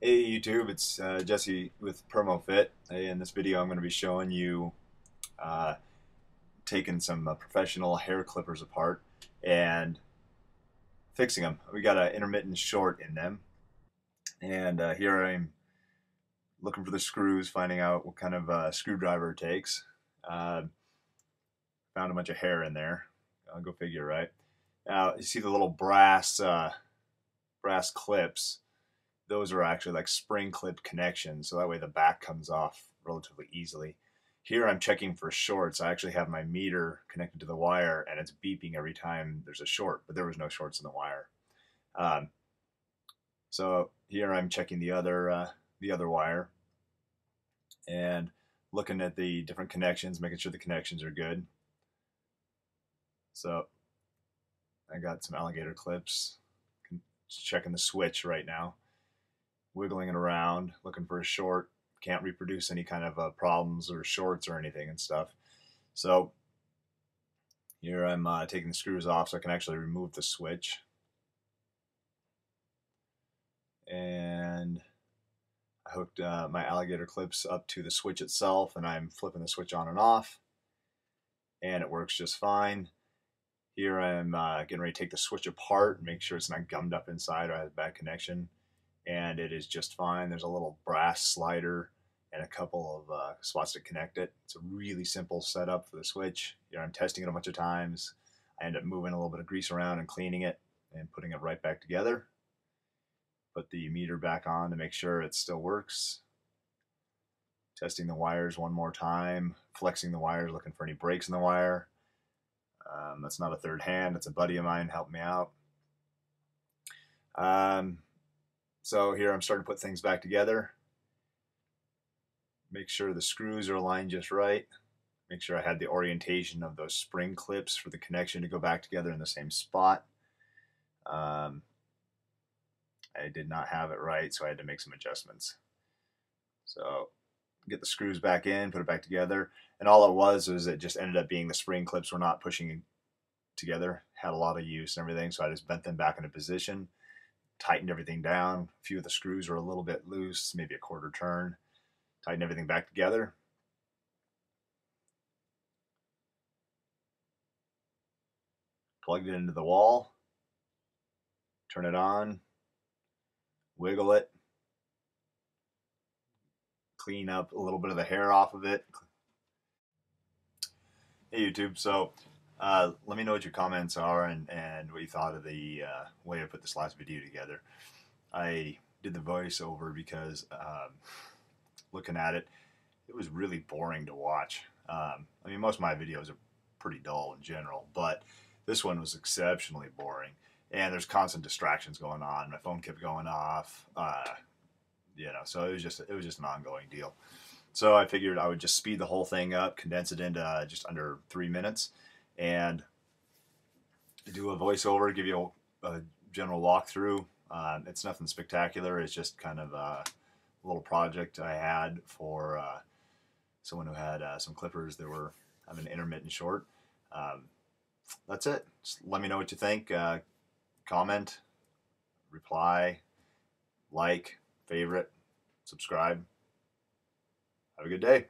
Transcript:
Hey YouTube, it's Jesse with permofit. Hey, in this video I'm going to be showing you uh, taking some professional hair clippers apart and fixing them. We got an intermittent short in them, and here I'm looking for the screws, finding out what kind of screwdriver it takes. Uh, Found a bunch of hair in there. I'll go figure, right? Now you see the little brass clips. Those are actually like spring clip connections, so that way the back comes off relatively easily. Here I'm checking for shorts. I actually have my meter connected to the wire and it's beeping every time there's a short, but there was no shorts in the wire. Um, so here I'm checking the other wire and looking at the different connections, making sure the connections are good. So I got some alligator clips, checking the switch right now, wiggling it around, looking for a short. Can't reproduce any kind of problems or shorts or anything and stuff. So here I'm taking the screws off so I can actually remove the switch. And I hooked my alligator clips up to the switch itself, and I'm flipping the switch on and off, and it works just fine. Here I'm getting ready to take the switch apart and make sure it's not gummed up inside or has a bad connection, and it is just fine. There's a little brass slider and a couple of spots to connect it. It's a really simple setup for the switch. I'm testing it a bunch of times. I end up moving a little bit of grease around and cleaning it and putting it right back together. Put the meter back on to make sure it still works. Testing the wires one more time, flexing the wires, looking for any breaks in the wire. That's not a third hand, it's a buddy of mine helping me out. So here I'm starting to put things back together. Make sure the screws are aligned just right. Make sure I had the orientation of those spring clips for the connection to go back together in the same spot. I did not have it right, so I had to make some adjustments. So get the screws back in, put it back together, and all it was it just ended up being the spring clips were not pushing together. Had a lot of use and everything, so I just bent them back into position, tightened everything down. A few of the screws were a little bit loose, maybe a quarter turn. Tighten everything back together. Plugged it into the wall. Turn it on. Wiggle it. Clean up a little bit of the hair off of it. Hey YouTube, so let me know what your comments are and what you thought of the way I put this last video together. I did the voiceover because looking at it, it was really boring to watch. I mean, most of my videos are pretty dull in general, but this one was exceptionally boring. And there's constant distractions going on. My phone kept going off. So it was just an ongoing deal. So I figured I would just speed the whole thing up, condense it into just under 3 minutes, and do a voiceover, give you a general walkthrough. It's nothing spectacular. It's just kind of a little project I had for someone who had some clippers that were having an intermittent short. That's it. Just let me know what you think. Comment, reply, like, favorite, subscribe. Have a good day.